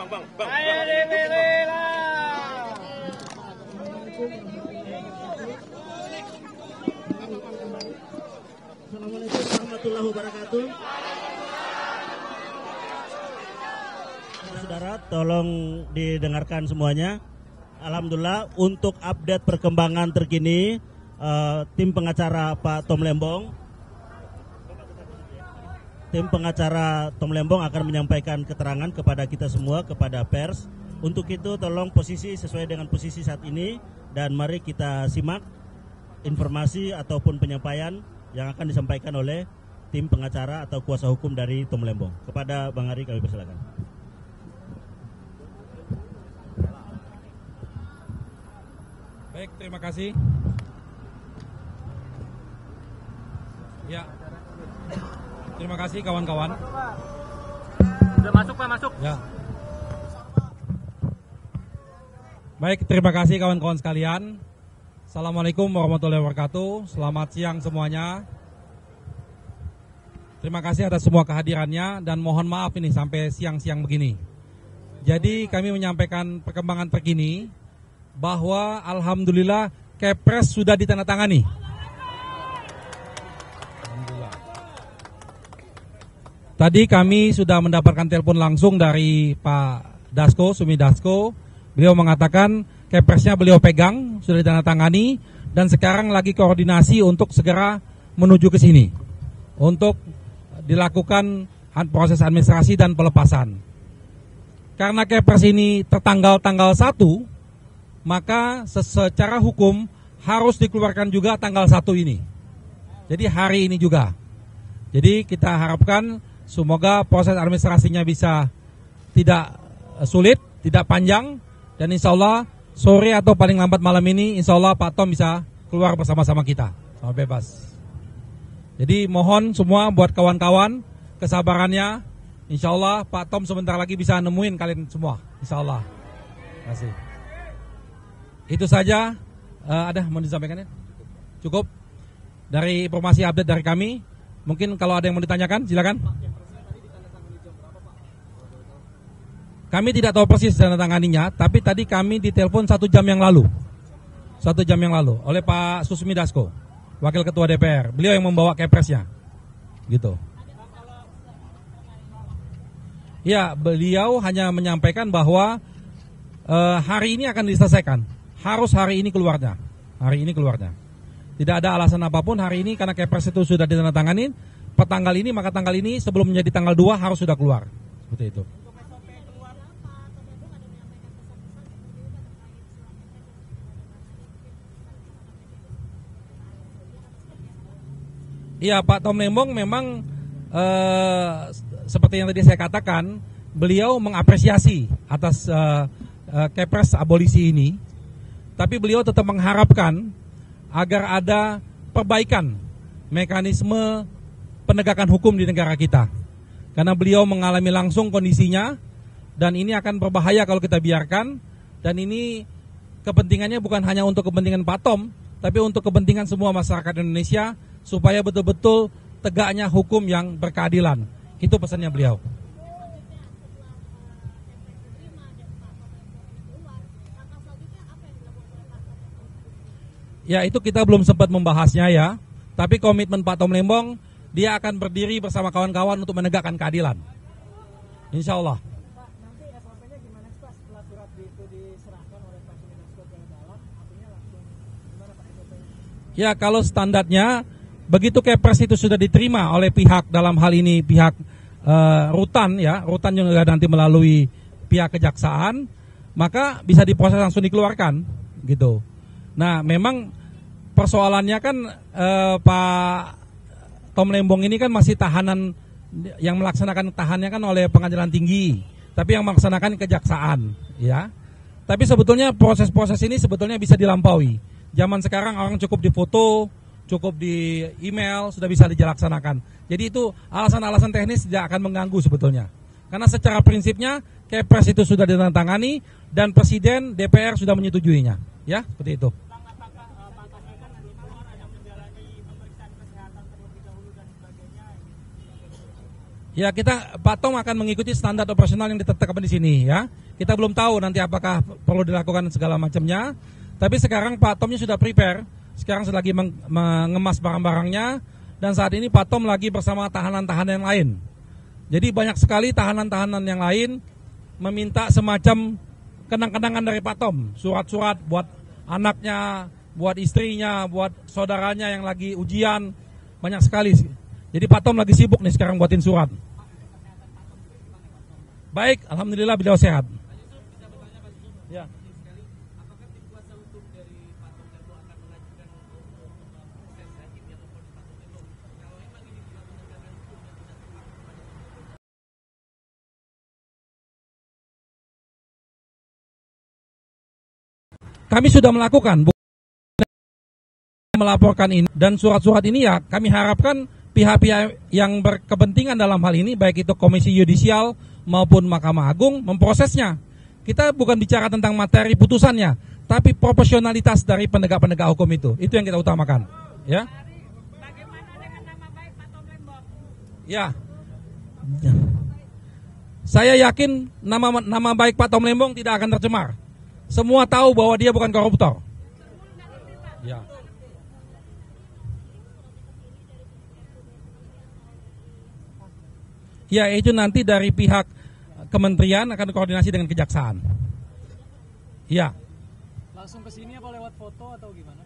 Assalamualaikum warahmatullahi wabarakatuh. Saudara, tolong didengarkan semuanya. Alhamdulillah, untuk update perkembangan terkini, tim pengacara Pak Tom Lembong akan menyampaikan keterangan kepada kita semua, kepada pers. Untuk itu tolong posisi sesuai dengan posisi saat ini, dan mari kita simak informasi ataupun penyampaian yang akan disampaikan oleh tim pengacara atau kuasa hukum dari Tom Lembong. Kepada Bang Ari kami persilakan. Baik, terima kasih. Ya, terima kasih kawan-kawan. Sudah masuk Pak, masuk. Ya. Baik, terima kasih kawan-kawan sekalian. Assalamualaikum warahmatullahi wabarakatuh. Selamat siang semuanya. Terima kasih atas semua kehadirannya dan mohon maaf ini sampai siang-siang begini. Jadi kami menyampaikan perkembangan terkini bahwa alhamdulillah Kepres sudah ditandatangani. Alhamdulillah. Tadi kami sudah mendapatkan telepon langsung dari Pak Dasko, Sumi Dasko. Beliau mengatakan Kepresnya beliau pegang, sudah ditandatangani, dan sekarang lagi koordinasi untuk segera menuju ke sini untuk dilakukan proses administrasi dan pelepasan. Karena Kepres ini tertanggal 1, maka secara hukum harus dikeluarkan juga tanggal 1 ini. Jadi hari ini juga. Jadi kita harapkan semoga proses administrasinya bisa tidak sulit, tidak panjang, dan insya Allah sore atau paling lambat malam ini insya Allah Pak Tom bisa keluar bersama-sama kita, sama bebas. Jadi mohon semua buat kawan-kawan kesabarannya. Insya Allah Pak Tom sebentar lagi bisa nemuin kalian semua, insya Allah. Terima kasih. Itu saja. Ada mau disampaikan ya? Cukup dari informasi update dari kami. Mungkin kalau ada yang mau ditanyakan silakan. Kami tidak tahu persis tanganinya, tapi tadi kami ditelepon 1 jam yang lalu. 1 jam yang lalu oleh Pak Susmi Dasko, Wakil Ketua DPR. Beliau yang membawa Kepresnya. Gitu. Ya, beliau hanya menyampaikan bahwa hari ini akan diselesaikan. Harus hari ini keluarnya. Hari ini keluarnya. Tidak ada alasan apapun hari ini karena Kepres itu sudah ditandatangani. Per tanggal ini maka tanggal ini sebelum menjadi tanggal 2 harus sudah keluar. Seperti itu. Iya, Pak Tom Lembong memang seperti yang tadi saya katakan, beliau mengapresiasi atas Kepres abolisi ini. Tapi beliau tetap mengharapkan agar ada perbaikan mekanisme penegakan hukum di negara kita. Karena beliau mengalami langsung kondisinya dan ini akan berbahaya kalau kita biarkan. Dan ini kepentingannya bukan hanya untuk kepentingan Pak Tom, tapi untuk kepentingan semua masyarakat Indonesia supaya betul-betul tegaknya hukum yang berkeadilan. Itu pesannya beliau. Ya, itu kita belum sempat membahasnya ya. Tapi komitmen Pak Tom Lembong, dia akan berdiri bersama kawan-kawan untuk menegakkan keadilan. Insya Allah. Pak, nanti SOP-nya gimana Pak setelah surat itu diserahkan oleh Pak Sumi Dasko ke dalam, artinya langsung gimana Pak SOP-nya? Ya, kalau standarnya, begitu Kepres itu sudah diterima oleh pihak, dalam hal ini pihak Rutan ya, Rutan juga nanti melalui pihak kejaksaan, maka bisa diproses langsung dikeluarkan, gitu. Nah, memang persoalannya kan Pak Tom Lembong ini kan masih tahanan, yang melaksanakan tahannya kan oleh pengadilan tinggi, tapi yang melaksanakan kejaksaan, ya. Tapi sebetulnya proses-proses ini sebetulnya bisa dilampaui. Zaman sekarang orang cukup difoto, cukup di email, sudah bisa dilaksanakan. Jadi itu alasan-alasan teknis tidak akan mengganggu sebetulnya. Karena secara prinsipnya Kepres itu sudah ditandatangani dan Presiden DPR sudah menyetujuinya, ya, seperti itu. Ya, Pak Tom akan mengikuti standar operasional yang ditetapkan di sini ya. Kita belum tahu nanti apakah perlu dilakukan segala macamnya. Tapi sekarang Pak Tomnya sudah prepare. Sekarang lagi mengemas barang-barangnya dan saat ini Pak Tom lagi bersama tahanan-tahanan yang lain. Jadi banyak sekali tahanan-tahanan yang lain meminta semacam kenang-kenangan dari Pak Tom, surat-surat buat anaknya, buat istrinya, buat saudaranya yang lagi ujian, banyak sekali. Jadi Pak Tom lagi sibuk nih sekarang buatin surat. Baik, alhamdulillah beliau sehat. Ya. Kami sudah melakukan melaporkan ini dan surat-surat ini ya kami harapkan pihak-pihak yang berkepentingan dalam hal ini baik itu Komisi Yudisial maupun Mahkamah Agung memprosesnya. Kita bukan bicara tentang materi putusannya, tapi profesionalitas dari penegak-penegak hukum itu. Itu yang kita utamakan. Ya. Bagaimana dengan nama baik Pak Tom Lembong? Ya. Saya yakin nama baik Pak Tom Lembong tidak akan tercemar. Semua tahu bahwa dia bukan koruptor. Ya. Ya, itu nanti dari pihak kementerian akan koordinasi dengan kejaksaan. Ya. Langsung ke sini apa lewat foto atau gimana?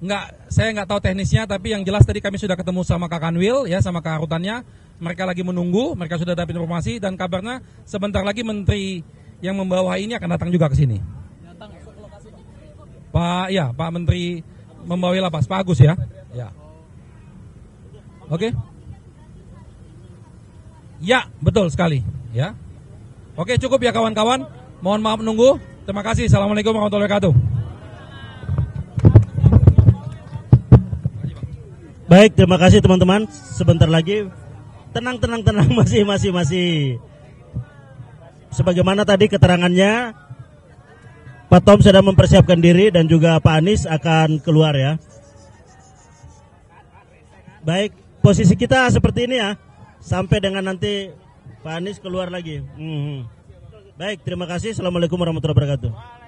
Saya nggak tahu teknisnya, tapi yang jelas tadi kami sudah ketemu sama Kak Kanwil, ya, sama Kak Rutannya. Mereka lagi menunggu, mereka sudah dapat informasi dan kabarnya sebentar lagi menteri yang membawa ini akan datang juga ke sini. Datang ya? Pak Menteri membawa lapas, Pak Agus ya. Ya. Oke. Ya, betul sekali, ya. Oke, cukup ya kawan-kawan. Mohon maaf menunggu. Terima kasih. Assalamualaikum warahmatullahi wabarakatuh. Baik, terima kasih teman-teman. Sebentar lagi. Tenang, masih. Sebagaimana tadi keterangannya, Pak Tom sedang mempersiapkan diri dan juga Pak Anies akan keluar ya. Baik, posisi kita seperti ini ya. Sampai dengan nanti Pak Anies keluar lagi. Baik, terima kasih. Assalamualaikum warahmatullahi wabarakatuh.